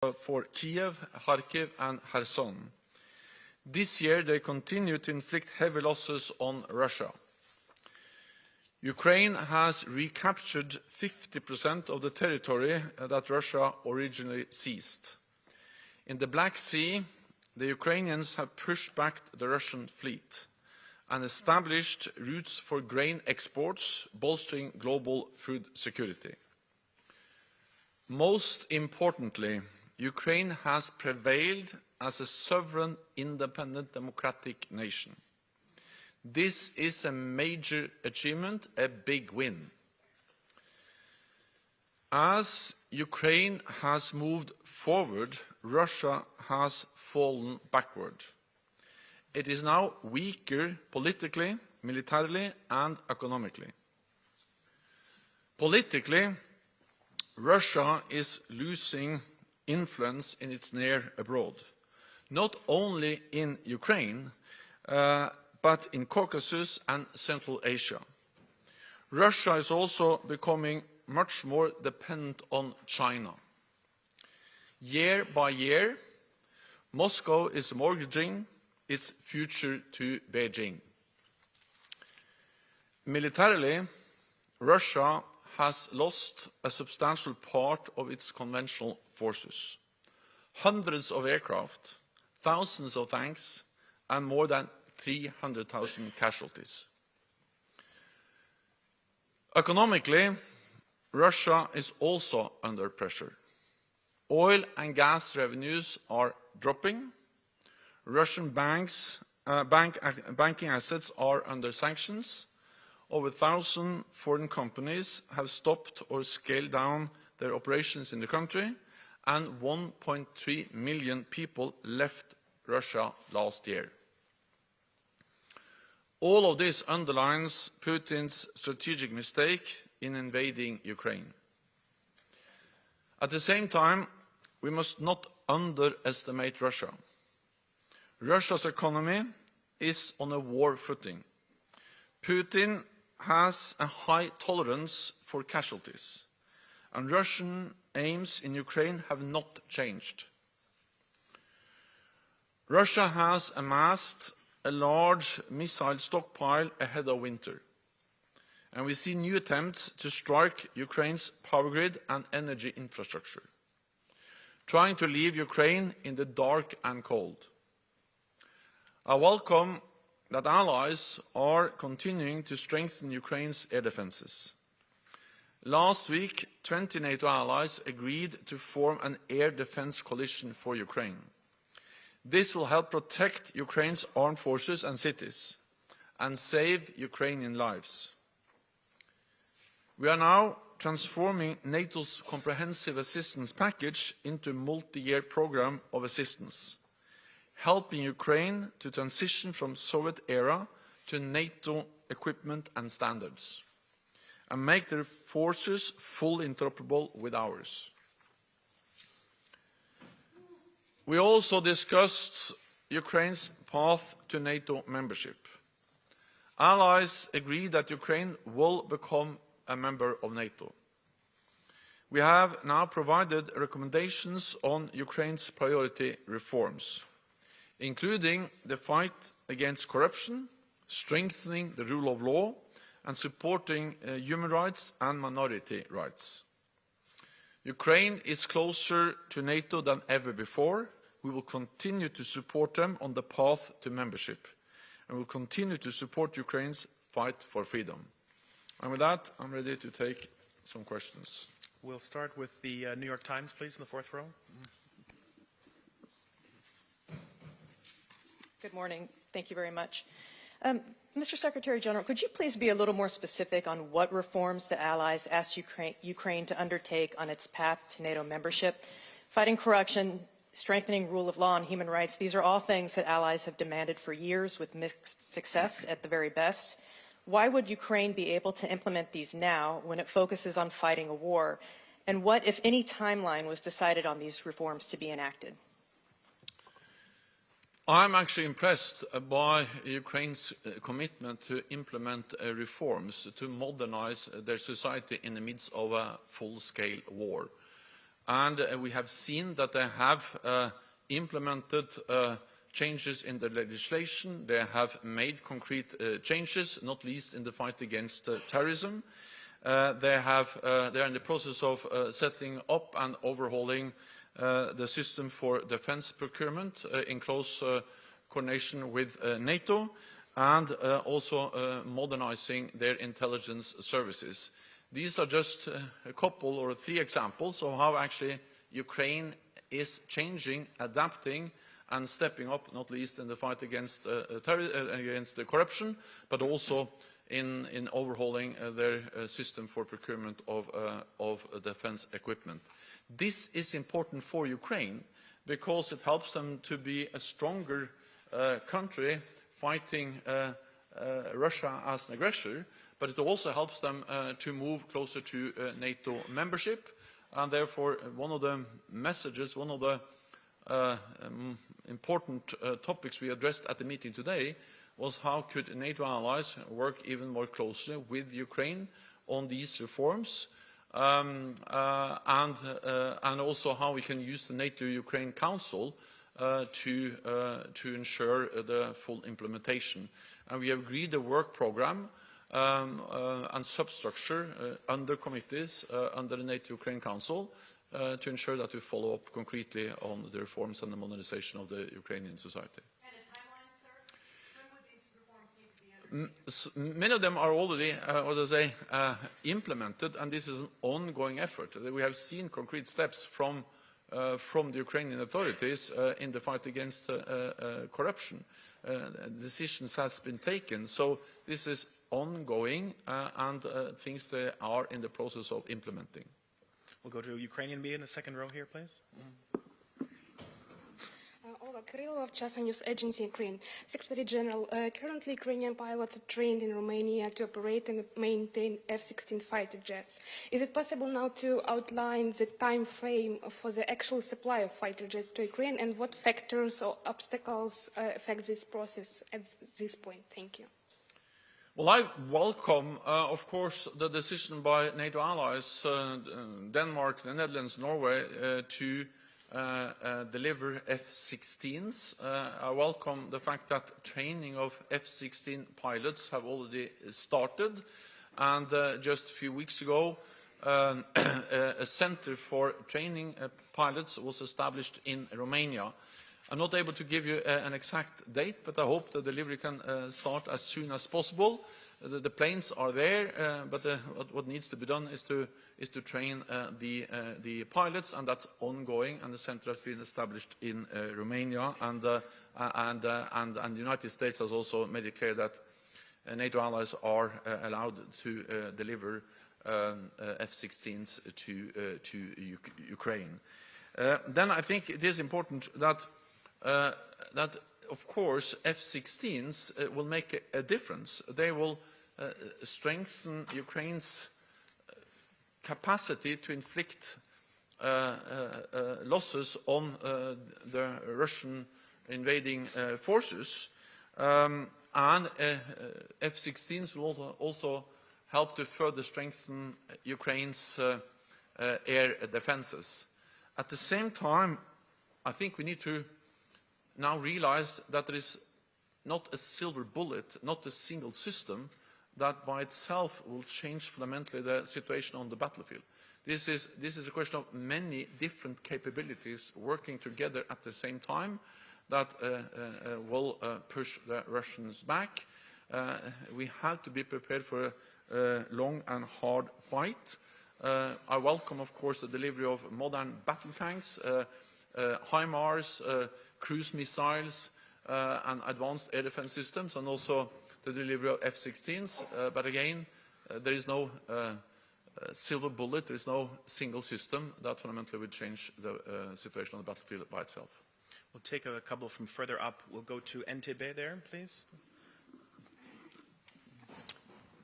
for Kiev, Kharkiv and Kherson. This year they continue to inflict heavy losses on Russia. Ukraine has recaptured 50% of the territory that Russia originally seized. In the Black Sea, the Ukrainians have pushed back the Russian fleet and established routes for grain exports, bolstering global food security. Most importantly, Ukraine has prevailed as a sovereign, independent, democratic nation. This is a major achievement, a big win. As Ukraine has moved forward, Russia has fallen backward. It is now weaker politically, militarily, and economically. Politically, Russia is losing influence in its near abroad, not only in Ukraine, but in Caucasus and Central Asia. Russia is also becoming much more dependent on China. Year by year, Moscow is mortgaging its future to Beijing. Militarily, Russia has lost a substantial part of its conventional forces. Hundreds of aircraft, thousands of tanks, and more than 300,000 casualties. Economically, Russia is also under pressure. Oil and gas revenues are dropping. Russian banking assets are under sanctions. Over 1,000 foreign companies have stopped or scaled down their operations in the country, and 1.3 million people left Russia last year. All of this underlines Putin's strategic mistake in invading Ukraine. At the same time, we must not underestimate Russia. Russia's economy is on a war footing. Putin has a high tolerance for casualties, and Russian aims in Ukraine have not changed. Russia has amassed a large missile stockpile ahead of winter, and we see new attempts to strike Ukraine's power grid and energy infrastructure, trying to leave Ukraine in the dark and cold. I welcome that allies are continuing to strengthen Ukraine's air defenses. Last week, 20 NATO allies agreed to form an air defense coalition for Ukraine. This will help protect Ukraine's armed forces and cities and save Ukrainian lives. We are now transforming NATO's comprehensive assistance package into a multi-year program of assistance, helping Ukraine to transition from Soviet era to NATO equipment and standards, and make their forces fully interoperable with ours. We also discussed Ukraine's path to NATO membership. Allies agreed that Ukraine will become a member of NATO. We have now provided recommendations on Ukraine's priority reforms, including the fight against corruption, strengthening the rule of law, and supporting human rights and minority rights. Ukraine is closer to NATO than ever before. We will continue to support them on the path to membership, and will continue to support Ukraine's fight for freedom. And with that, I'm ready to take some questions. We'll start with the New York Times, please, in the fourth row. Good morning. Thank you very much. Mr. Secretary General, could you please be a little more specific on what reforms the Allies asked Ukraine to undertake on its path to NATO membership? Fighting corruption, strengthening rule of law and human rights, these are all things that Allies have demanded for years with mixed success at the very best. Why would Ukraine be able to implement these now when it focuses on fighting a war? And what, if any, timeline was decided on these reforms to be enacted? I'm actually impressed by Ukraine's commitment to implement reforms to modernize their society in the midst of a full-scale war. And we have seen that they have implemented changes in the legislation. They have made concrete changes, not least in the fight against terrorism. They are in the process of setting up and overhauling the system for defense procurement in close coordination with NATO, and also modernizing their intelligence services. These are just a couple or 3 examples of how actually Ukraine is changing, adapting, and stepping up, not least in the fight against against corruption, but also in overhauling their system for procurement of defense equipment. This is important for Ukraine because it helps them to be a stronger country fighting Russia as an aggressor, but it also helps them to move closer to NATO membership. And therefore, one of the messages, one of the important topics we addressed at the meeting today was how could NATO allies work even more closely with Ukraine on these reforms, and also how we can use the NATO-Ukraine Council to ensure the full implementation. And we have agreed a work program and substructure under committees under the NATO-Ukraine Council to ensure that we follow up concretely on the reforms and the modernization of the Ukrainian society. And a timeline, sir? When would these reforms need to be undertaken? Many of them are already, implemented, and this is an ongoing effort. We have seen concrete steps from the Ukrainian authorities in the fight against corruption. Decisions has been taken, so this is ongoing, and things they are in the process of implementing. We'll go to Ukrainian media in the second row here, please. Olga Kirillov, Chasna News Agency, Ukraine. Secretary General, currently Ukrainian pilots are trained in Romania to operate and maintain F-16 fighter jets. Is it possible now to outline the time frame for the actual supply of fighter jets to Ukraine, and what factors or obstacles affect this process at this point? Thank you. Well, I welcome, of course, the decision by NATO allies, Denmark, the Netherlands, Norway, to deliver F-16s. I welcome the fact that training of F-16 pilots have already started. And just a few weeks ago, a center for training pilots was established in Romania. I'm not able to give you an exact date, but I hope the delivery can start as soon as possible. The planes are there, but what needs to be done is to train the pilots, and that's ongoing. And the center has been established in Romania, and the United States has also made it clear that NATO allies are allowed to deliver F-16s to Ukraine. Then I think it is important that of course, F-16s will make a difference. They will strengthen Ukraine's capacity to inflict losses on the Russian invading forces. And F-16s will also help to further strengthen Ukraine's air defenses. At the same time, I think we need to now realize that there is not a silver bullet, not a single system that by itself will change fundamentally the situation on the battlefield. This is a question of many different capabilities working together at the same time that will push the Russians back. We have to be prepared for a long and hard fight. I welcome, of course, the delivery of modern battle tanks, HIMARS, cruise missiles, and advanced air defense systems, and also the delivery of F-16s. But again, there is no silver bullet, there is no single system that fundamentally would change the situation on the battlefield by itself. We'll take a couple from further up. We'll go to NTB there, please.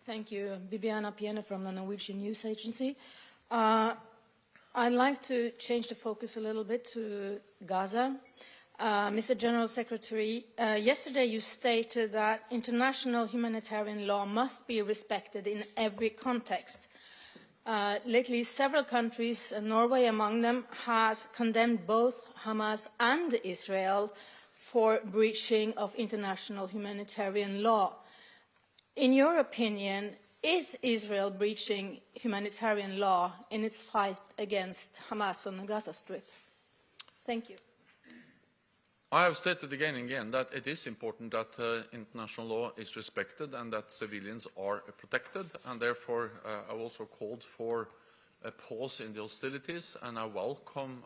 Thank you. Bibiana Piena from the Norwegian News Agency. I'd like to change the focus a little bit to Gaza. Mr. General Secretary, yesterday you stated that international humanitarian law must be respected in every context. Lately, several countries, Norway among them, has condemned both Hamas and Israel for breaching of international humanitarian law. In your opinion, is Israel breaching humanitarian law in its fight against Hamas on the Gaza Strip? Thank you. I have stated again and again that it is important that international law is respected and that civilians are protected, and therefore I also called for a pause in the hostilities, and I welcome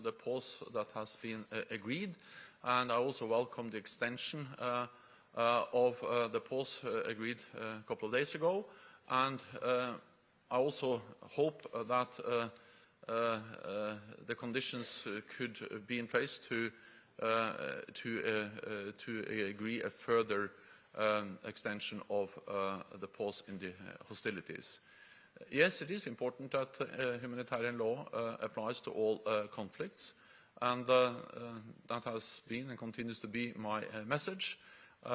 the pause that has been agreed, and I also welcome the extension of the pause agreed a couple of days ago, and I also hope that the conditions could be in place to agree a further extension of the pause in the hostilities. Yes, it is important that humanitarian law applies to all conflicts, and that has been and continues to be my message. We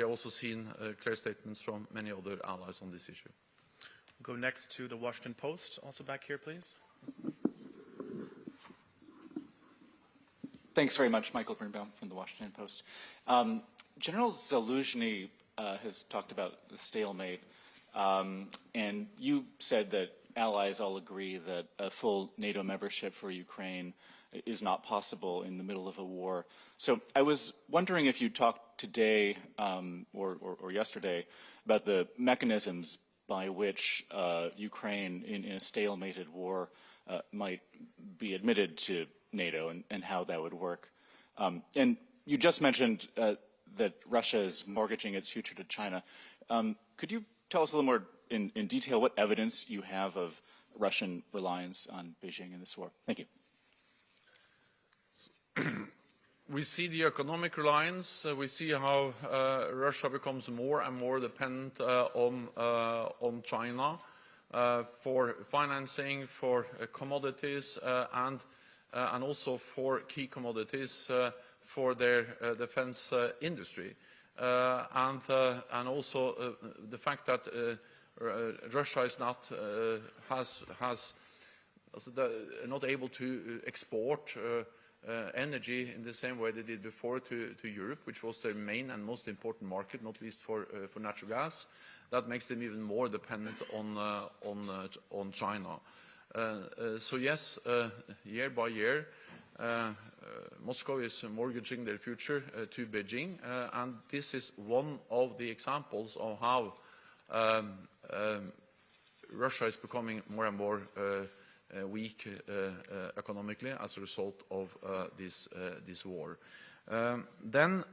have also seen clear statements from many other allies on this issue. We'll go next to the Washington Post. Also back here, please. Thanks very much, Michael Birnbaum from the Washington Post. General Zaluzhny has talked about the stalemate, and you said that allies all agree that a full NATO membership for Ukraine is not possible in the middle of a war. So I was wondering if you talked today or yesterday about the mechanisms by which Ukraine in a stalemated war might be admitted to NATO and how that would work. And you just mentioned that Russia is mortgaging its future to China. Could you tell us a little more in detail what evidence you have of Russian reliance on Beijing in this war? Thank you. We see the economic reliance. We see how Russia becomes more and more dependent on China for financing, for commodities, and also for key commodities for their defense industry. And also the fact that Russia is not not able to export energy in the same way they did before to Europe, which was their main and most important market, not least for natural gas. That makes them even more dependent on China. So yes, year by year, Moscow is mortgaging their future to Beijing, and this is one of the examples of how Russia is becoming more and more weak economically as a result of this war. Then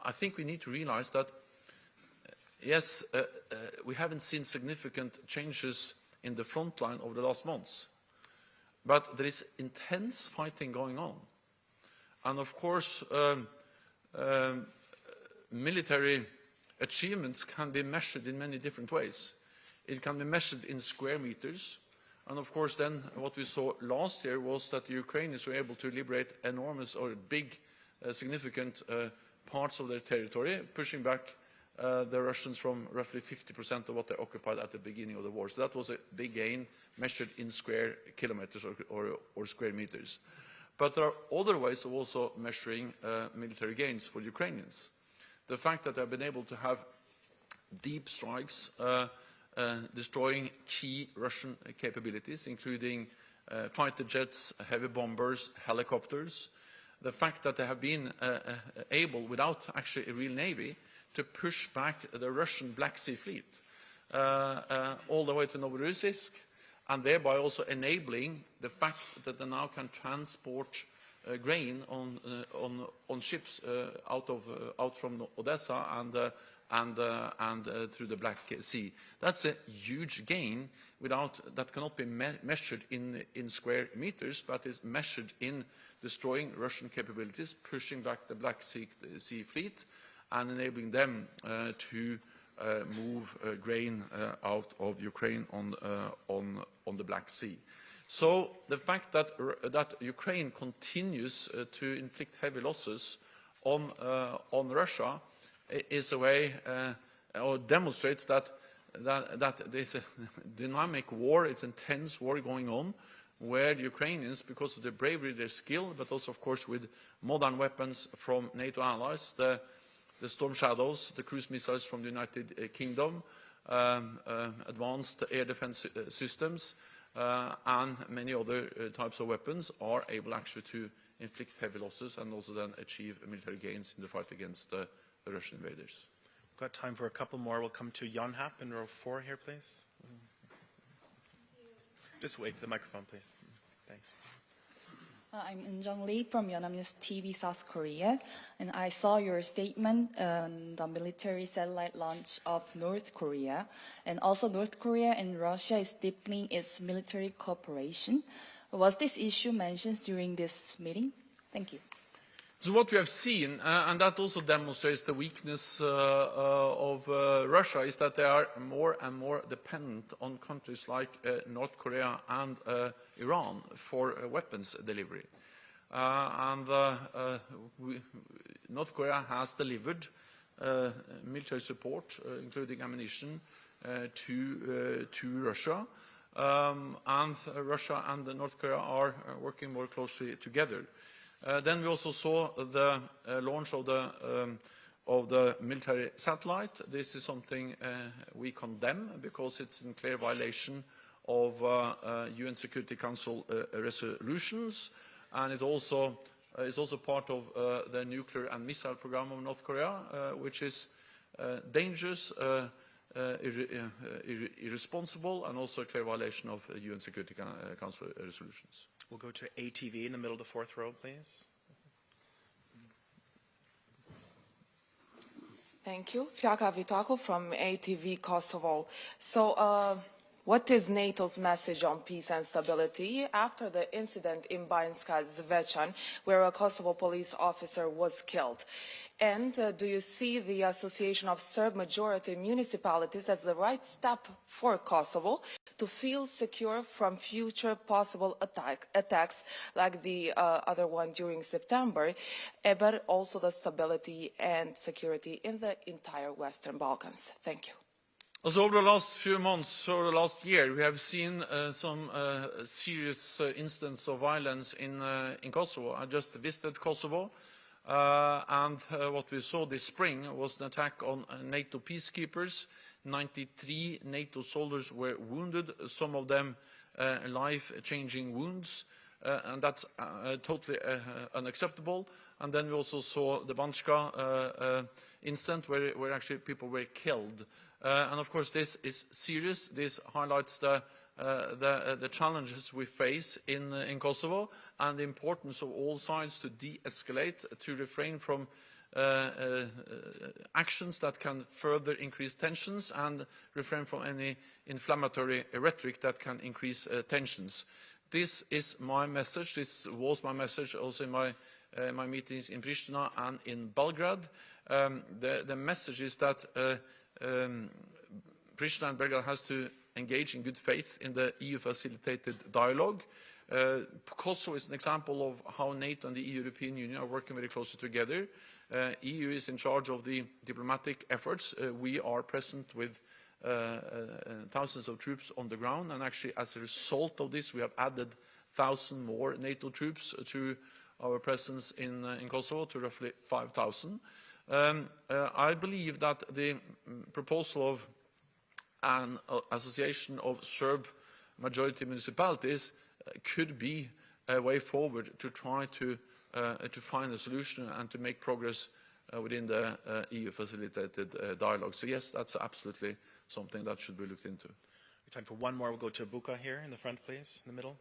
I think we need to realize that, yes, we haven't seen significant changes in the front line over the last months, but there is intense fighting going on. And of course, military achievements can be measured in many different ways. It can be measured in square meters. And of course, then what we saw last year was that the Ukrainians were able to liberate enormous or big, significant parts of their territory, pushing back the Russians from roughly 50% of what they occupied at the beginning of the war. So that was a big gain measured in square kilometers or square meters. But there are other ways of also measuring military gains for the Ukrainians. The fact that they've been able to have deep strikes destroying key Russian capabilities, including fighter jets, heavy bombers, helicopters. The fact that they have been able, without actually a real navy, to push back the Russian Black Sea Fleet all the way to Novorossiysk, and thereby also enabling the fact that they now can transport grain on ships out from Odessa and through the Black Sea. That's a huge gain that cannot be measured in square meters, but is measured in destroying Russian capabilities, pushing back the Black Sea Fleet, and enabling them to move grain out of Ukraine on the Black Sea. So the fact that Ukraine continues to inflict heavy losses on Russia is a way, or demonstrates that that there's a dynamic war, it's an intense war going on, where the Ukrainians, because of their bravery, their skill, but also, of course, with modern weapons from NATO allies, the Storm Shadows, the cruise missiles from the United Kingdom, advanced air defense systems, and many other types of weapons, are able actually to inflict heavy losses and also then achieve military gains in the fight against the Russian invaders. We've got time for a couple more. We'll come to Jan Hap in row 4 here, please. Just wait for the microphone, please. Thanks. I'm Eun-jung Lee from Yonhap News TV, South Korea, and I saw your statement on the military satellite launch of North Korea, and also North Korea and Russia is deepening its military cooperation. Was this issue mentioned during this meeting? Thank you. So what we have seen, and that also demonstrates the weakness of Russia, is that they are more and more dependent on countries like North Korea and Iran for weapons delivery. North Korea has delivered military support, including ammunition, to Russia. And Russia and North Korea are working more closely together. Then we also saw the launch of the military satellite. This is something we condemn because it's in clear violation of UN Security Council resolutions, and it also is also part of the nuclear and missile program of North Korea, which is dangerous, irresponsible, and also a clear violation of UN Security Council resolutions. We'll go to ATV in the middle of the 4th row, please. Thank you. Fjaka Vitako from ATV Kosovo. So, what is NATO's message on peace and stability after the incident in Banjska Zvečan, where a Kosovo police officer was killed? And do you see the association of Serb-majority municipalities as the right step for Kosovo to feel secure from future possible attacks like the other one during September, but also the stability and security in the entire Western Balkans? Thank you. Also, over the last few months, or the last year, we have seen some serious incidents of violence in Kosovo. I just visited Kosovo. And what we saw this spring was an attack on NATO peacekeepers. 93 NATO soldiers were wounded, some of them life-changing wounds, and that's totally unacceptable. And then we also saw the Banjska incident where actually people were killed. And of course this is serious. This highlights the challenges we face in Kosovo and the importance of all sides to de-escalate, to refrain from actions that can further increase tensions and refrain from any inflammatory rhetoric that can increase tensions. This is my message. This was my message also in my meetings in Pristina and in Belgrade. The message is that Pristina and Belgrade has to engage in good faith in the EU-facilitated dialogue. Kosovo is an example of how NATO and the European Union are working very closely together. EU is in charge of the diplomatic efforts. We are present with thousands of troops on the ground, and actually as a result of this we have added 1,000 more NATO troops to our presence in Kosovo, to roughly 5,000. I believe that the proposal of an association of Serb-majority municipalities could be a way forward to try to find a solution and to make progress within the EU-facilitated dialogue. So yes, that's absolutely something that should be looked into. We have time for one more. We'll go to Buka here in the front, please, in the middle.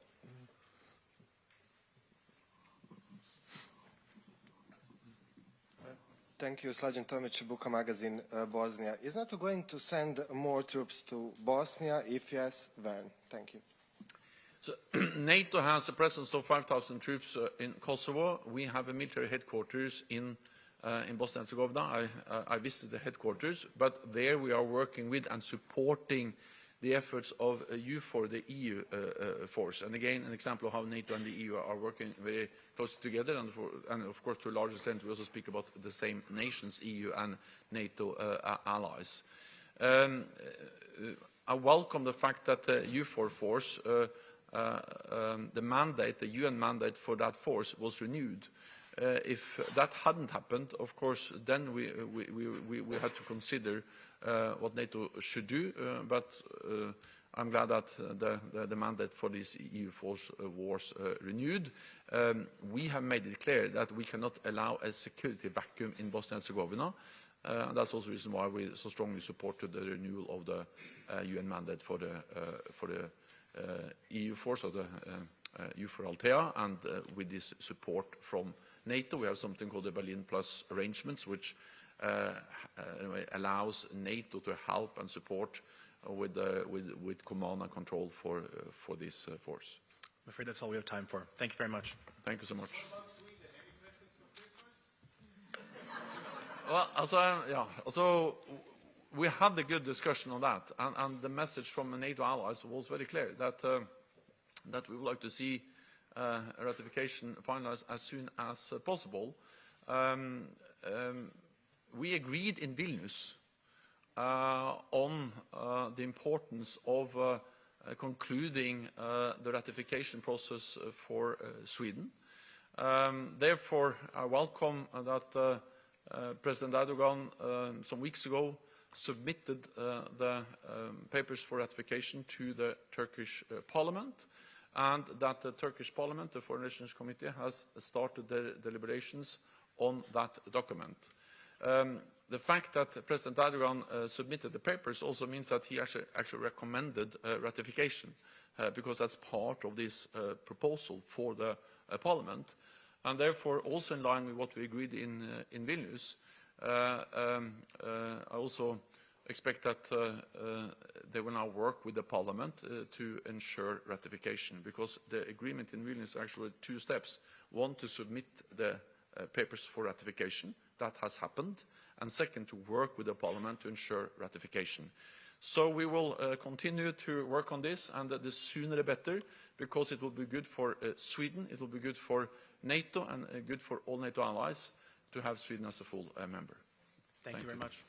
Thank you, Slađan Tomić, Buka Magazine, Bosnia. Is NATO going to send more troops to Bosnia? If yes, when? Thank you. So NATO has a presence of 5,000 troops in Kosovo. We have a military headquarters in Bosnia and Herzegovina. I visited the headquarters, but there we are working with and supporting the efforts of EUFOR, the EU force. And again, an example of how NATO and the EU are working very closely together, and of course to a large extent we also speak about the same nations, EU and NATO allies. I welcome the fact that the EUFOR force, the mandate, the UN mandate for that force was renewed. If that hadn't happened, of course, then we had to consider what NATO should do, but I'm glad that the mandate for this EU force was renewed. We have made it clear that we cannot allow a security vacuum in Bosnia-Herzegovina. And that's also the reason why we so strongly supported the renewal of the UN mandate for the EU force, or the EUFOR Althea, and with this support from NATO, we have something called the Berlin Plus arrangements, which allows NATO to help and support with command and control for this force. I'm afraid that's all we have time for. Thank you very much. Thank you so much. Well, also we had a good discussion on that, and the message from the NATO allies was very clear that that we would like to see ratification finalized as soon as possible. We agreed in Vilnius on the importance of concluding the ratification process for Sweden. Therefore, I welcome that President Erdogan some weeks ago submitted the papers for ratification to the Turkish Parliament, and that the Turkish Parliament, the Foreign Relations Committee, has started their deliberations on that document. The fact that President Erdogan submitted the papers also means that he actually recommended ratification, because that's part of this proposal for the Parliament. And therefore, also in line with what we agreed in Vilnius, I also expect that they will now work with the Parliament to ensure ratification, because the agreement in Vilnius is actually two steps. One, to submit the papers for ratification. That has happened. And second, to work with the Parliament to ensure ratification. So we will continue to work on this, and the sooner the better, because it will be good for Sweden, it will be good for NATO, and good for all NATO allies to have Sweden as a full member. Thank you very much.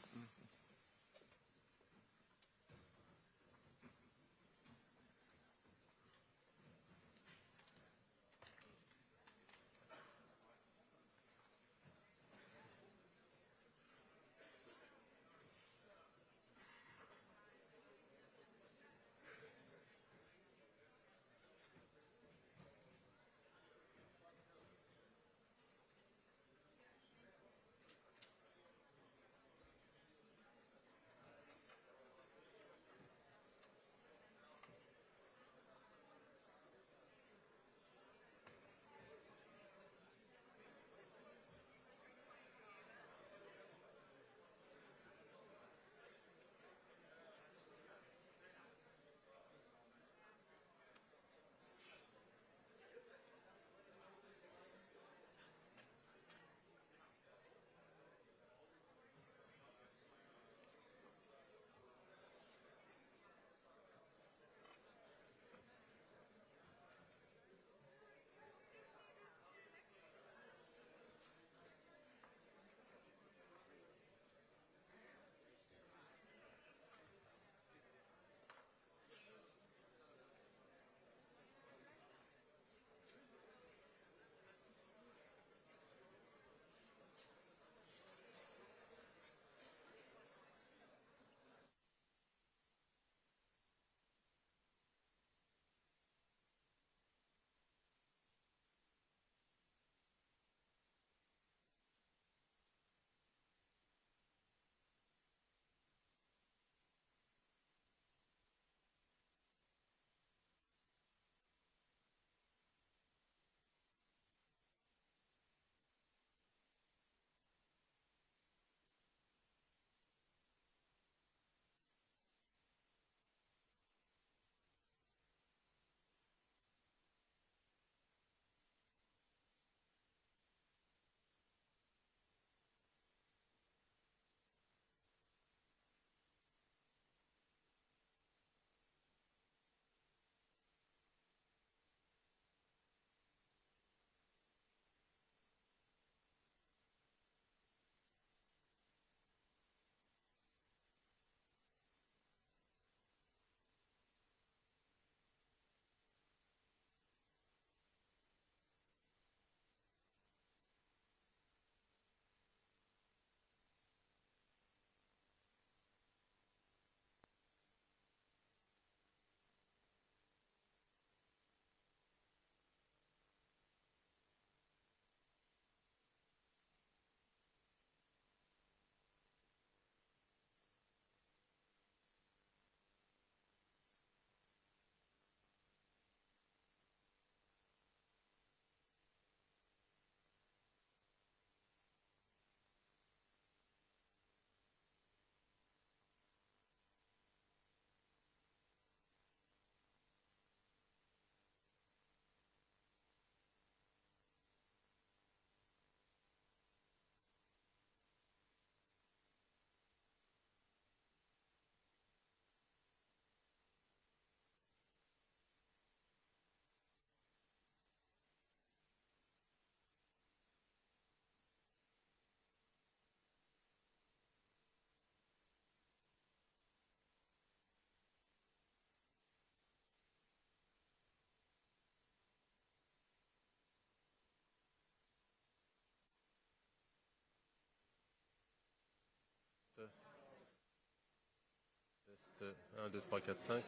1, 2, 3, 4, 5.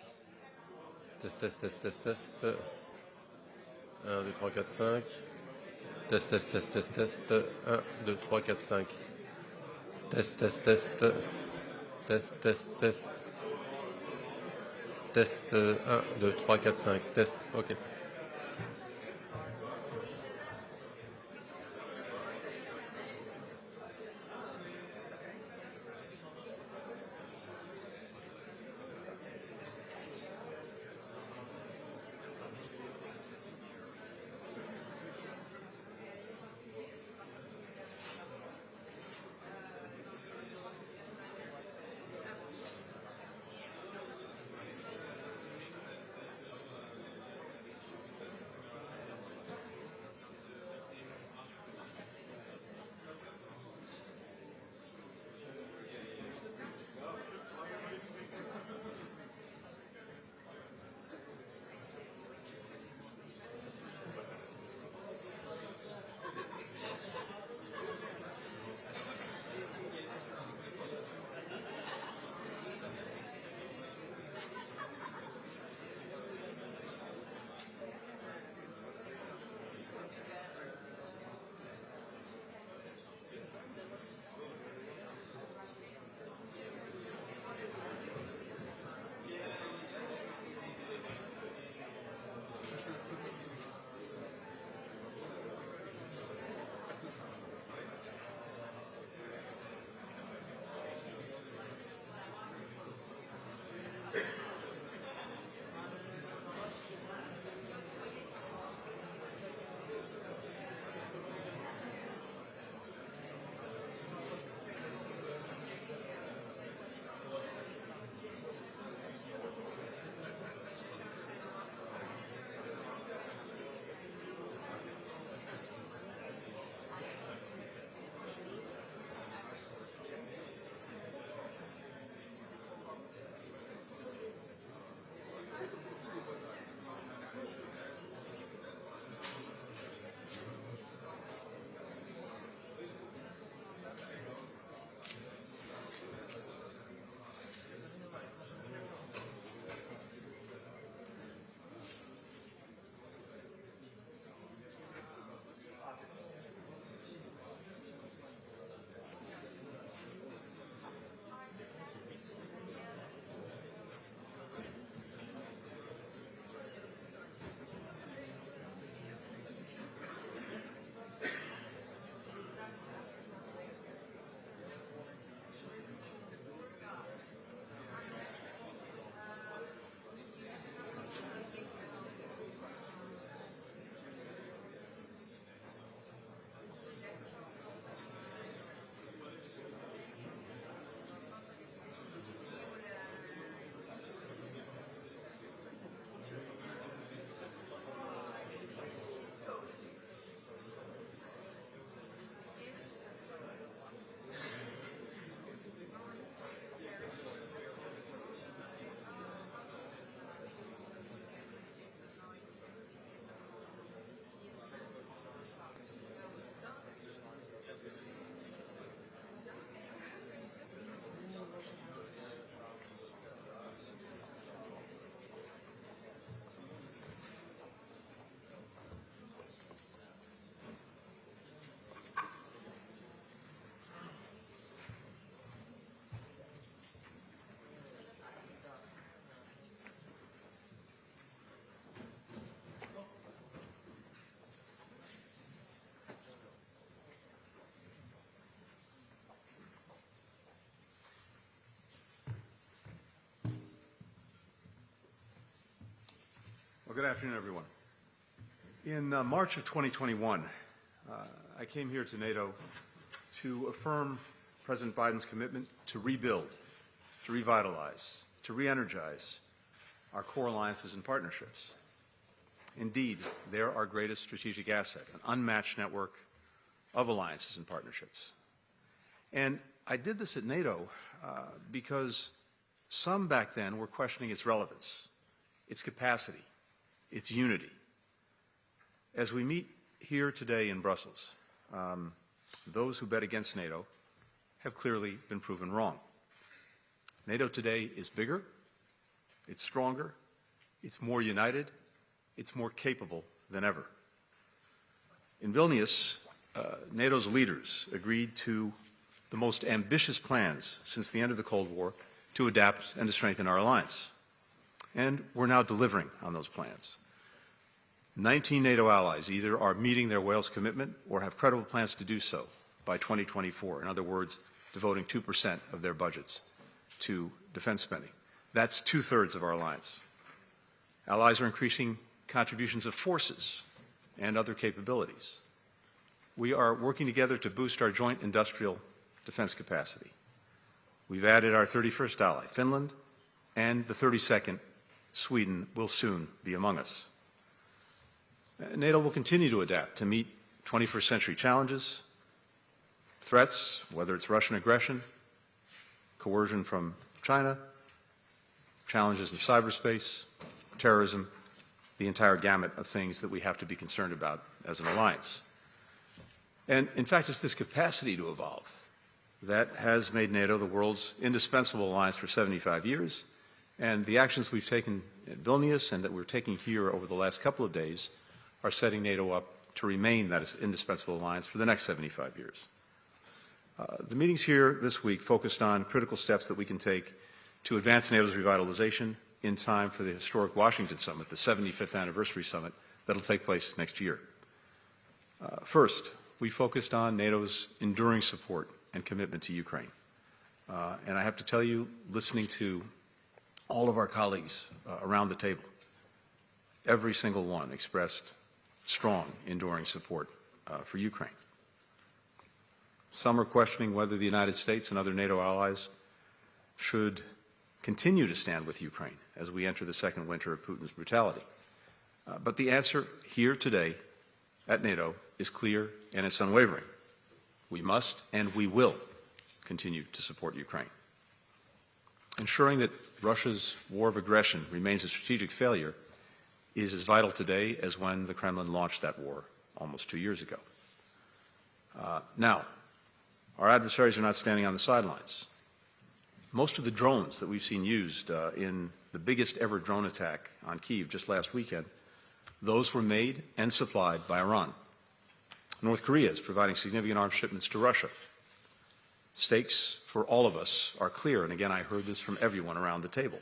Test, test, test, test, test. 1, 2, 3, 4, 5. Test, test, test, test, test. 1, 2, 3, 4, 5. Test, test, test. Test, test, test. Test, 1, 2, 3, 4, 5. Test, OK. Well, good afternoon, everyone. In March of 2021, I came here to NATO to affirm President Biden's commitment to rebuild, to revitalize, to re-energize our core alliances and partnerships. Indeed, they're our greatest strategic asset, an unmatched network of alliances and partnerships. And I did this at NATO because some back then were questioning its relevance, its capacity, its unity. As we meet here today in Brussels, those who bet against NATO have clearly been proven wrong. NATO today is bigger, it's stronger, it's more united, it's more capable than ever. In Vilnius, NATO's leaders agreed to the most ambitious plans since the end of the Cold War to adapt and to strengthen our alliance. And we're now delivering on those plans. 19 NATO allies either are meeting their Wales commitment or have credible plans to do so by 2024. In other words, devoting 2% of their budgets to defense spending. That's 2/3 of our alliance. Allies are increasing contributions of forces and other capabilities. We are working together to boost our joint industrial defense capacity. We've added our 31st ally, Finland, and the 32nd, Sweden, will soon be among us. NATO will continue to adapt to meet 21st century challenges, threats, whether it's Russian aggression, coercion from China, challenges in cyberspace, terrorism, the entire gamut of things that we have to be concerned about as an alliance. And in fact, it's this capacity to evolve that has made NATO the world's indispensable alliance for 75 years, and the actions we've taken in Vilnius and that we're taking here over the last couple of days are setting NATO up to remain that indispensable alliance for the next 75 years. The meetings here this week focused on critical steps that we can take to advance NATO's revitalization in time for the historic Washington Summit, the 75th anniversary summit that'll take place next year. First, we focused on NATO's enduring support and commitment to Ukraine. And I have to tell you, listening to all of our colleagues around the table, every single one expressed strong, enduring support for Ukraine. Some are questioning whether the United States and other NATO allies should continue to stand with Ukraine as we enter the second winter of Putin's brutality. But the answer here today at NATO is clear and it's unwavering. We must and we will continue to support Ukraine. Ensuring that Russia's war of aggression remains a strategic failure is as vital today as when the Kremlin launched that war almost 2 years ago. Now, our adversaries are not standing on the sidelines. Most of the drones that we've seen used in the biggest ever drone attack on Kyiv just last weekend, those were made and supplied by Iran. North Korea is providing significant arms shipments to Russia. Stakes for all of us are clear, and again, I heard this from everyone around the table.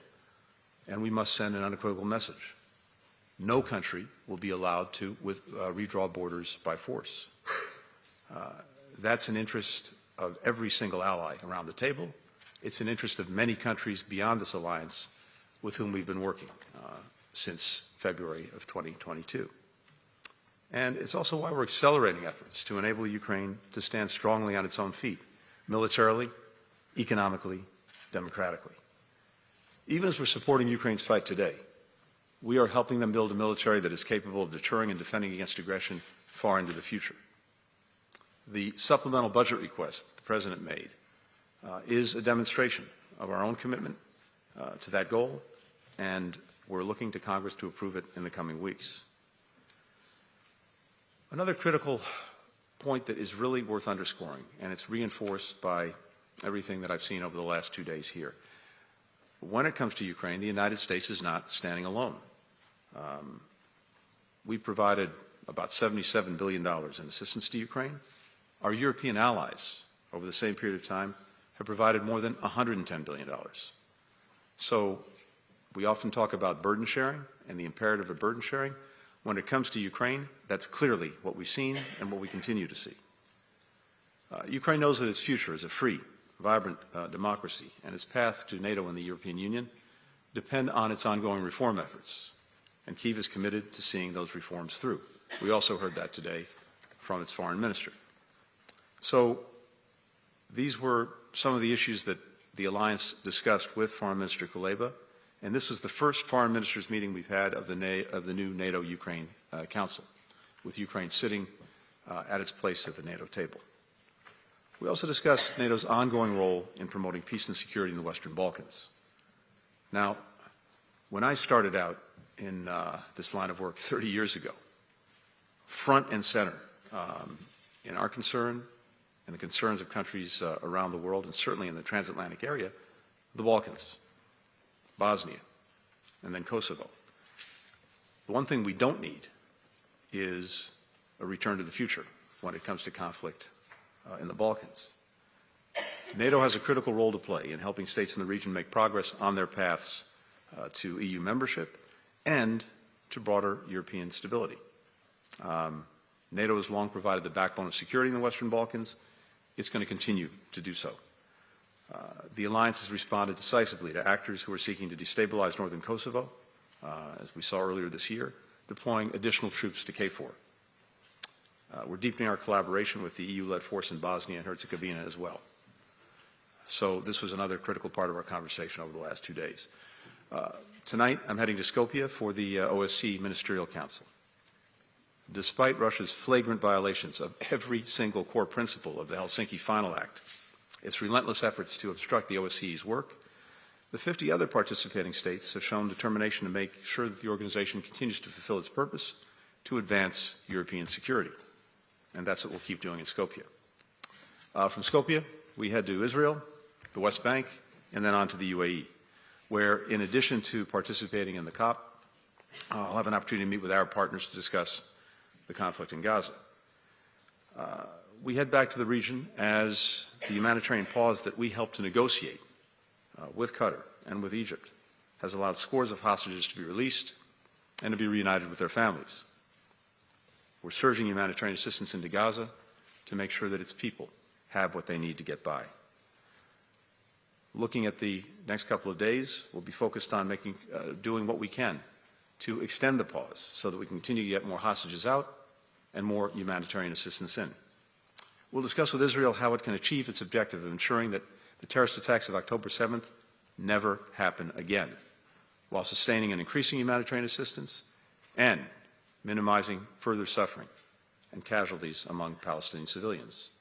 And we must send an unequivocal message. No country will be allowed to redraw borders by force. That's an interest of every single ally around the table. It's an interest of many countries beyond this alliance with whom we've been working since February of 2022. And it's also why we're accelerating efforts to enable Ukraine to stand strongly on its own feet, militarily, economically, democratically. Even as we're supporting Ukraine's fight today, we are helping them build a military that is capable of deterring and defending against aggression far into the future. The supplemental budget request the President made is a demonstration of our own commitment to that goal, and we're looking to Congress to approve it in the coming weeks. Another critical point that is really worth underscoring, and it's reinforced by everything that I've seen over the last 2 days here. When it comes to Ukraine, the United States is not standing alone. We provided about $77 billion in assistance to Ukraine. Our European allies, over the same period of time, have provided more than $110 billion. So we often talk about burden sharing and the imperative of burden sharing. When it comes to Ukraine, that's clearly what we've seen and what we continue to see. Ukraine knows that its future as a free, vibrant democracy and its path to NATO and the European Union depend on its ongoing reform efforts. And Kyiv is committed to seeing those reforms through. We also heard that today from its foreign minister. So these were some of the issues that the alliance discussed with Foreign Minister Kuleba, and this was the first foreign ministers meeting we've had of the new NATO-Ukraine Council, with Ukraine sitting at its place at the NATO table. We also discussed NATO's ongoing role in promoting peace and security in the Western Balkans. Now, when I started out in this line of work 30 years ago, front and center in our concern and the concerns of countries around the world, and certainly in the transatlantic area, the Balkans, Bosnia, and then Kosovo. The one thing we don't need is a return to the future when it comes to conflict in the Balkans. NATO has a critical role to play in helping states in the region make progress on their paths to EU membership and to broader European stability. NATO has long provided the backbone of security in the Western Balkans. It's going to continue to do so. The alliance has responded decisively to actors who are seeking to destabilize northern Kosovo, as we saw earlier this year, deploying additional troops to KFOR. We're deepening our collaboration with the EU-led force in Bosnia and Herzegovina as well. So this was another critical part of our conversation over the last 2 days. Tonight, I'm heading to Skopje for the OSCE Ministerial Council. Despite Russia's flagrant violations of every single core principle of the Helsinki Final Act, its relentless efforts to obstruct the OSCE's work, the 50 other participating states have shown determination to make sure that the organization continues to fulfill its purpose to advance European security. And that's what we'll keep doing in Skopje. From Skopje, we head to Israel, the West Bank, and then on to the UAE, where in addition to participating in the COP, I'll have an opportunity to meet with Arab partners to discuss the conflict in Gaza. We head back to the region as the humanitarian pause that we helped to negotiate with Qatar and with Egypt has allowed scores of hostages to be released and to be reunited with their families. We're surging humanitarian assistance into Gaza to make sure that its people have what they need to get by. Looking at the next couple of days, we'll be focused on doing what we can to extend the pause so that we can continue to get more hostages out and more humanitarian assistance in. We'll discuss with Israel how it can achieve its objective of ensuring that the terrorist attacks of October 7th never happen again, while sustaining and increasing humanitarian assistance and minimizing further suffering and casualties among Palestinian civilians.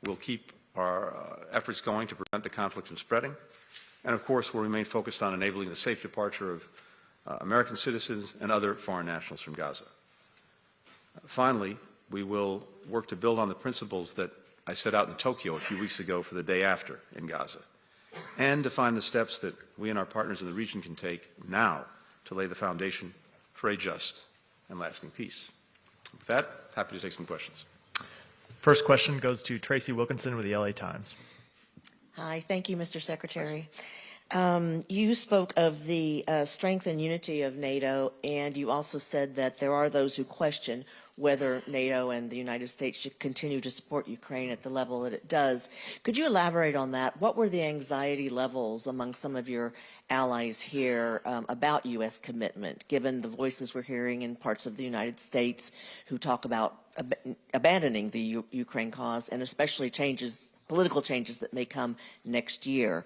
We'll keep our efforts going to prevent the conflict from spreading, and of course we'll remain focused on enabling the safe departure of American citizens and other foreign nationals from Gaza. Finally, we will work to build on the principles that I set out in Tokyo a few weeks ago for the day after in Gaza, and define the steps that we and our partners in the region can take now to lay the foundation for a just and lasting peace. With that, happy to take some questions. First question goes to Tracy Wilkinson with the LA Times. Hi, thank you, Mr. Secretary. You spoke of the strength and unity of NATO, and you also said that there are those who question whether NATO and the United States should continue to support Ukraine at the level that it does. Could you elaborate on that? What were the anxiety levels among some of your allies here about U.S. commitment, given the voices we're hearing in parts of the United States who talk about abandoning the Ukraine cause, and especially political changes that may come next year?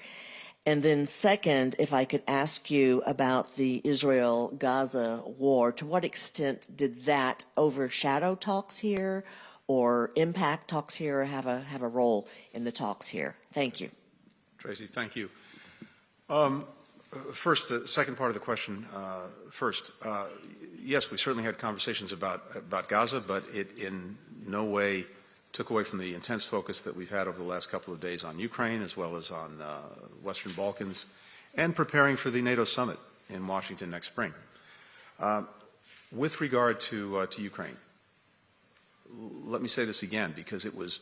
And then second, if I could ask you about the Israel-Gaza war, to what extent did that overshadow talks here or impact talks here or have a role in the talks here? Thank you. Tracy, thank you. First, the second part of the question first. Yes, we certainly had conversations about Gaza, but it in no way took away from the intense focus that we've had over the last couple of days on Ukraine as well as on Western Balkans and preparing for the NATO summit in Washington next spring. With regard to Ukraine, let me say this again because it was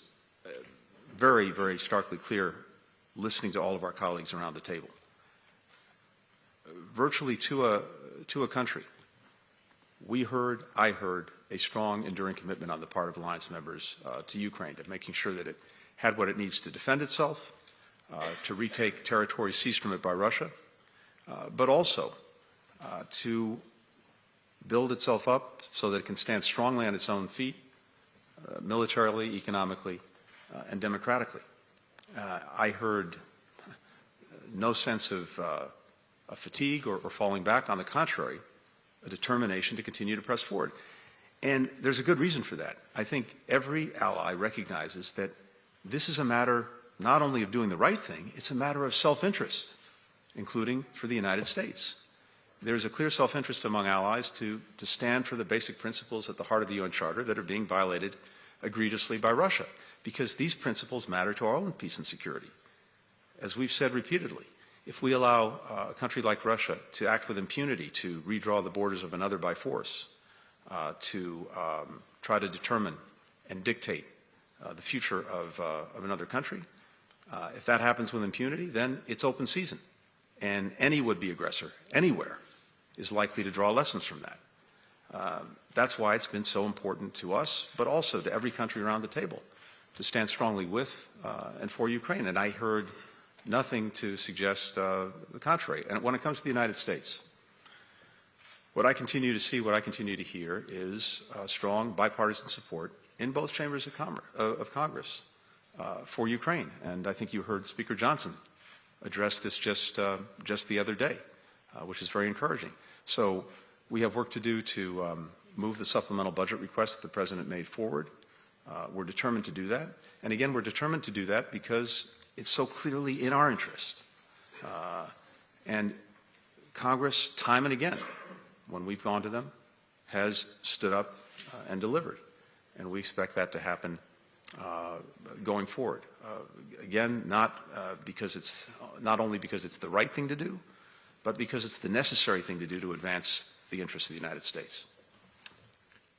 very, very starkly clear listening to all of our colleagues around the table. Virtually to a country, I heard a strong, enduring commitment on the part of alliance members to Ukraine, to making sure that it had what it needs to defend itself, to retake territory seized from it by Russia, but also to build itself up so that it can stand strongly on its own feet, militarily, economically, and democratically. I heard no sense of fatigue or falling back. On the contrary, a determination to continue to press forward. And there's a good reason for that. I think every ally recognizes that this is a matter not only of doing the right thing, it's a matter of self-interest, including for the United States. There's a clear self-interest among allies to stand for the basic principles at the heart of the UN Charter that are being violated egregiously by Russia, because these principles matter to our own peace and security. as we've said repeatedly, if we allow a country like Russia to act with impunity, to redraw the borders of another by force, to try to determine and dictate the future of another country, if that happens with impunity, then it's open season. And any would-be aggressor, anywhere, is likely to draw lessons from that. That's why it's been so important to us, but also to every country around the table, to stand strongly with and for Ukraine. And I heard nothing to suggest the contrary. And when it comes to the United States, what I continue to see, what I continue to hear is strong bipartisan support in both chambers of Congress for Ukraine. And I think you heard Speaker Johnson address this just the other day, which is very encouraging. So we have work to do to move the supplemental budget request that the President made forward. We're determined to do that. And again, we're determined to do that because it's so clearly in our interest. And Congress, time and again, when we've gone to them, has stood up and delivered. And we expect that to happen going forward. Again, not only because it's the right thing to do, but because it's the necessary thing to do to advance the interests of the United States.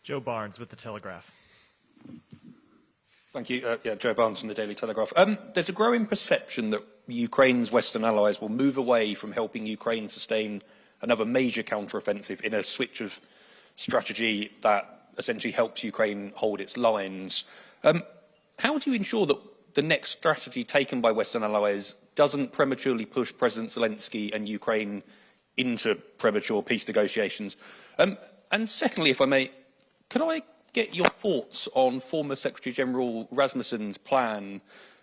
Joe Barnes with The Telegraph. Thank you. Joe Barnes from the Daily Telegraph. There's a growing perception that Ukraine's Western allies will move away from helping Ukraine sustain another major counteroffensive in a switch of strategy that essentially helps Ukraine hold its lines. How do you ensure that the next strategy taken by Western allies doesn't prematurely push President Zelensky and Ukraine into premature peace negotiations? And secondly, if I may, could I get your thoughts on former Secretary General Rasmussen's plan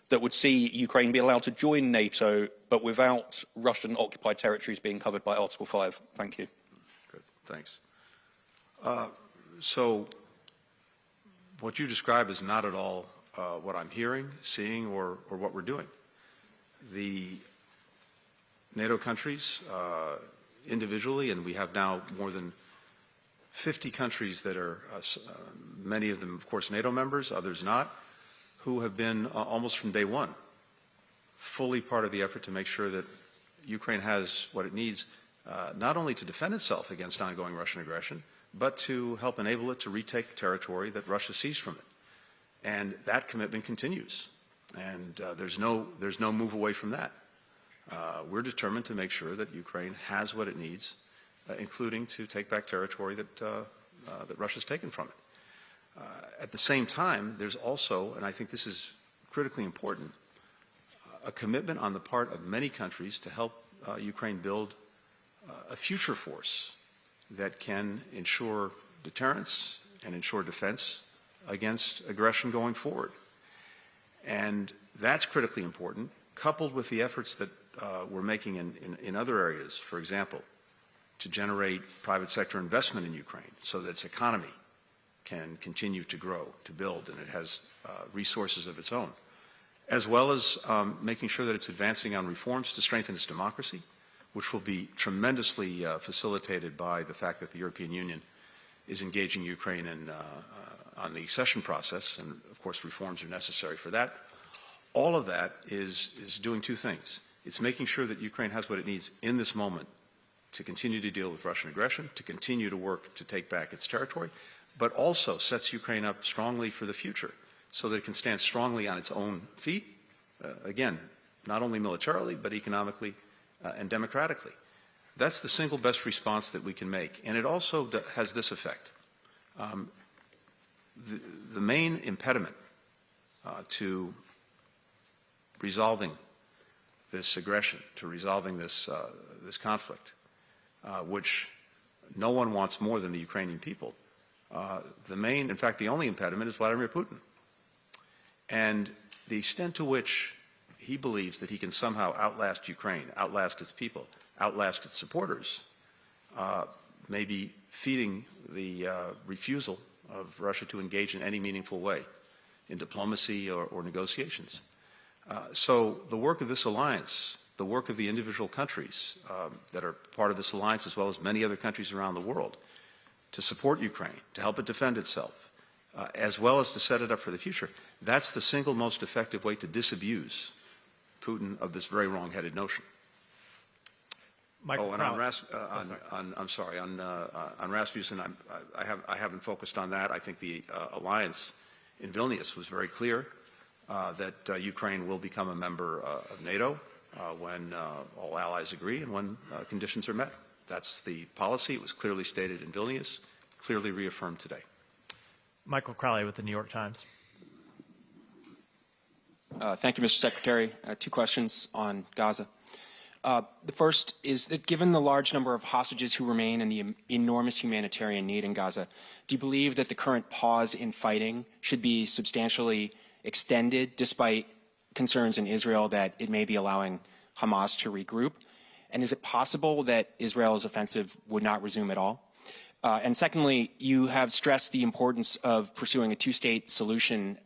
that would see Ukraine be allowed to join NATO, but without Russian-occupied territories being covered by Article 5? Thank you. Good, thanks. So what you describe is not at all what I'm hearing, seeing, or what we're doing. The NATO countries individually, and we have now more than 50 countries that are, many of them, of course, NATO members, others not, who have been almost from day one fully part of the effort to make sure that Ukraine has what it needs, not only to defend itself against ongoing Russian aggression, but to help enable it to retake territory that Russia seized from it. And that commitment continues. And there's no move away from that. We're determined to make sure that Ukraine has what it needs, including to take back territory that Russia's taken from it. At the same time, there's also, and I think this is critically important, a commitment on the part of many countries to help Ukraine build a future force that can ensure deterrence and ensure defense against aggression going forward. And that's critically important, coupled with the efforts that we're making in other areas, for example, to generate private sector investment in Ukraine so that its economy can continue to grow, to build, and it has resources of its own, as well as making sure that it's advancing on reforms to strengthen its democracy, which will be tremendously facilitated by the fact that the European Union is engaging Ukraine on the accession process, and of course reforms are necessary for that. All of that is doing two things. It's making sure that Ukraine has what it needs in this moment to continue to deal with Russian aggression, to continue to work to take back its territory, but also sets Ukraine up strongly for the future so that it can stand strongly on its own feet, again, not only militarily, but economically and democratically. That's the single best response that we can make. And it also has this effect. The main impediment to resolving this aggression, to resolving this conflict, which no one wants more than the Ukrainian people, in fact, the only impediment is Vladimir Putin. And the extent to which he believes that he can somehow outlast Ukraine, outlast its people, outlast its supporters, may be feeding the refusal of Russia to engage in any meaningful way in diplomacy or negotiations. So the work of this alliance, the work of the individual countries that are part of this alliance, as well as many other countries around the world, to support Ukraine, to help it defend itself, as well as to set it up for the future, that's the single most effective way to disabuse Putin of this very wrong-headed notion. Michael and Crowley. on Rasmussen, I haven't focused on that. I think the alliance in Vilnius was very clear that Ukraine will become a member of NATO when all allies agree and when conditions are met. That's the policy. It was clearly stated in Vilnius, clearly reaffirmed today. Michael Crowley with the New York Times. Thank you, Mr. Secretary. Two questions on Gaza. The first is that given the large number of hostages who remain and the enormous humanitarian need in Gaza, do you believe that the current pause in fighting should be substantially extended despite concerns in Israel that it may be allowing Hamas to regroup? And is it possible that Israel's offensive would not resume at all? And secondly, you have stressed the importance of pursuing a two-state solution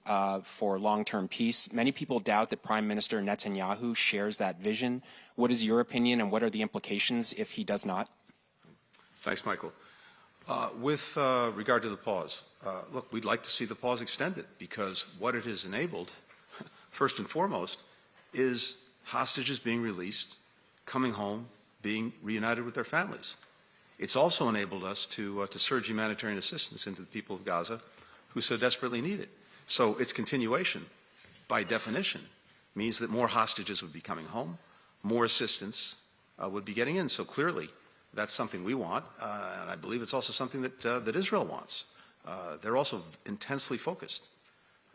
for long-term peace. Many people doubt that Prime Minister Netanyahu shares that vision. What is your opinion, and what are the implications if he does not? Thanks, Michael. With regard to the pause, look, we'd like to see the pause extended because what it has enabled, first and foremost, is hostages being released, coming home, being reunited with their families. It's also enabled us to surge humanitarian assistance into the people of Gaza who so desperately need it. So its continuation, by definition, means that more hostages would be coming home, more assistance would be getting in. So clearly, that's something we want, and I believe it's also something that Israel wants. They're also intensely focused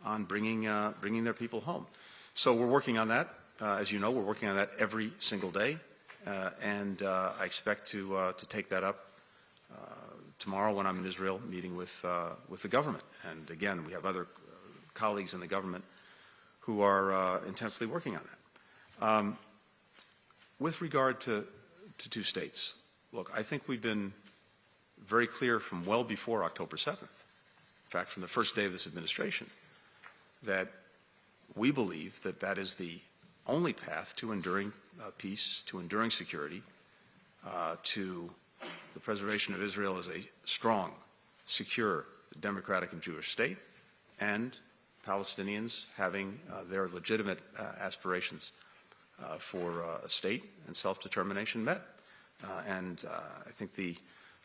on bringing their people home. So we're working on that. As you know, we're working on that every single day. And I expect to take that up tomorrow when I'm in Israel meeting with the government. And again, we have other colleagues in the government who are intensely working on that. With regard to two states, look, I think we've been very clear from well before October 7th, in fact, from the first day of this administration, that we believe that that is the only path to enduring peace, to enduring security, to the preservation of Israel as a strong, secure, democratic and Jewish state, and Palestinians having their legitimate aspirations for a state and self-determination met. And I think the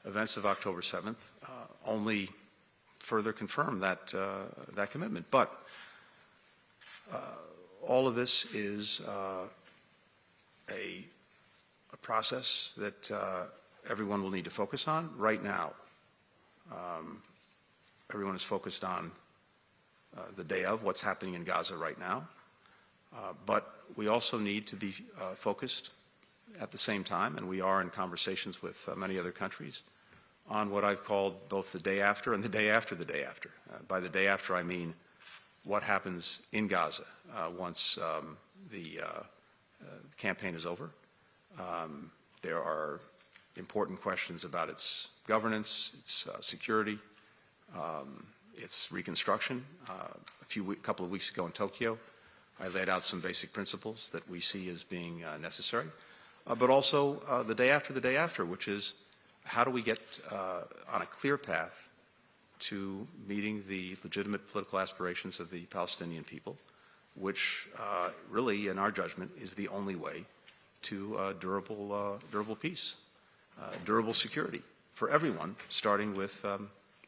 events of October 7th only further confirm that, that commitment. But all of this is a process that everyone will need to focus on. Right now, everyone is focused on the day of what's happening in Gaza right now. But we also need to be focused at the same time, and we are in conversations with many other countries, on what I've called both the day after and the day after the day after. By the day after, I mean what happens in Gaza once the campaign is over. There are important questions about its governance, its security, its reconstruction. A couple of weeks ago in Tokyo, I laid out some basic principles that we see as being necessary. But also the day after, which is how do we get on a clear path to meeting the legitimate political aspirations of the Palestinian people, which really, in our judgment, is the only way to durable peace, durable security for everyone, starting with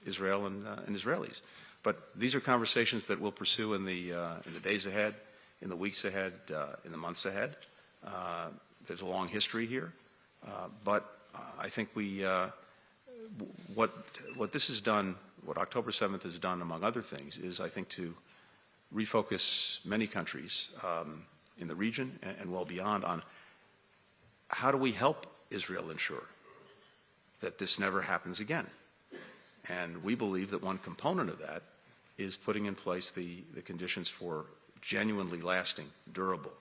Israel and Israelis. But these are conversations that we'll pursue in the days ahead, in the weeks ahead, in the months ahead. There's a long history here, but I think what this has done, what October 7th has done, among other things, is I think to refocus many countries in the region and well beyond on how do we help Israel ensure that this never happens again. And we believe that one component of that is putting in place the conditions for genuinely lasting, durable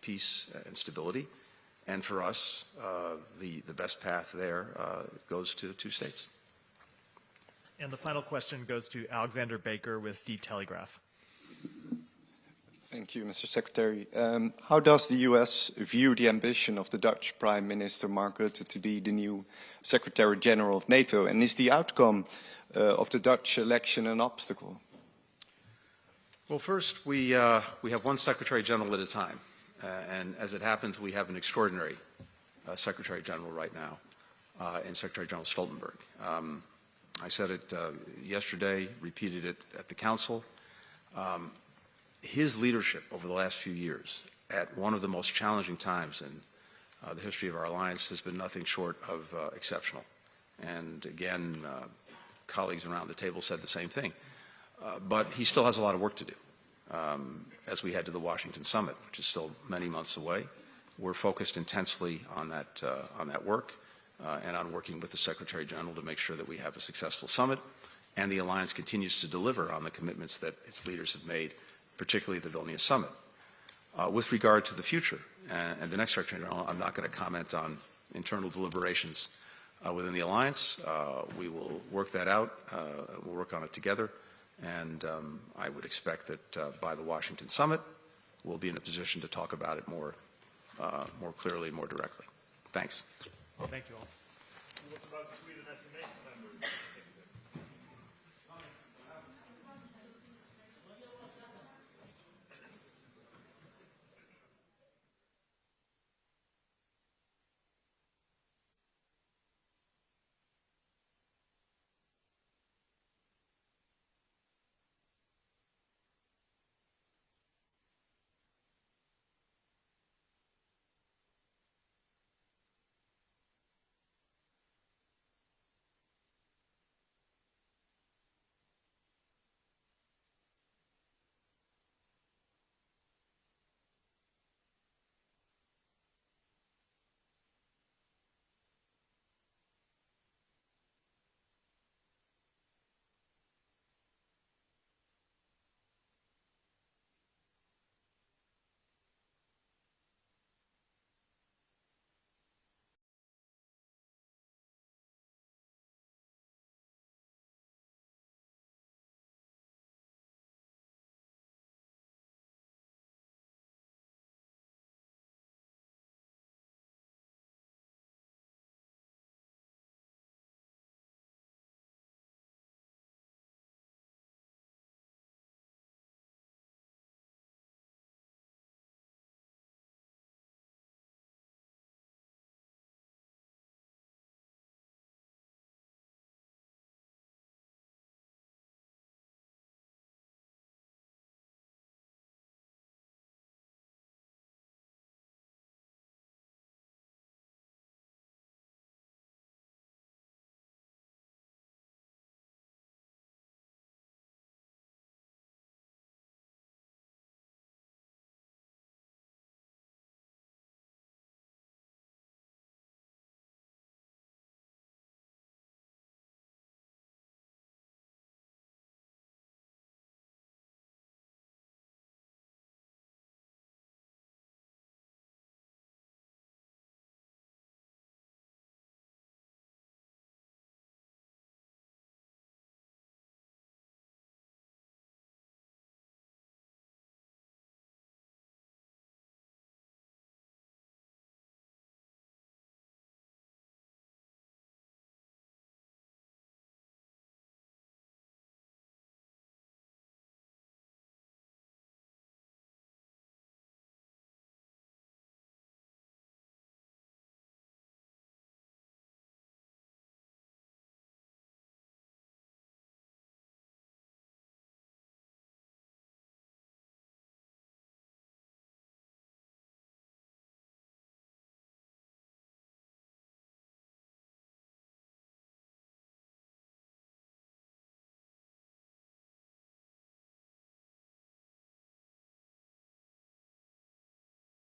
peace and stability. And for us, the best path there goes to two states. And the final question goes to Alexander Baker with The Telegraph. Thank you, Mr. Secretary. How does the U.S. view the ambition of the Dutch Prime Minister Mark Rutte to be the new Secretary General of NATO? And is the outcome of the Dutch election an obstacle? Well, first, we have one Secretary General at a time. And as it happens, we have an extraordinary Secretary General right now, and Secretary General Stoltenberg. I said it yesterday, repeated it at the Council. His leadership over the last few years at one of the most challenging times in the history of our alliance has been nothing short of exceptional. And again, colleagues around the table said the same thing. But he still has a lot of work to do as we head to the Washington summit, which is still many months away. We're focused intensely on that work and on working with the Secretary General to make sure that we have a successful summit, and the alliance continues to deliver on the commitments that its leaders have made, particularly at the Vilnius summit. With regard to the future and the next Secretary General, I'm not going to comment on internal deliberations within the alliance. We will work that out. We'll work on it together. And I would expect that by the Washington summit, we'll be in a position to talk about it more clearly, more directly. Thanks. Thank you all. What about Sweden as the NATO member?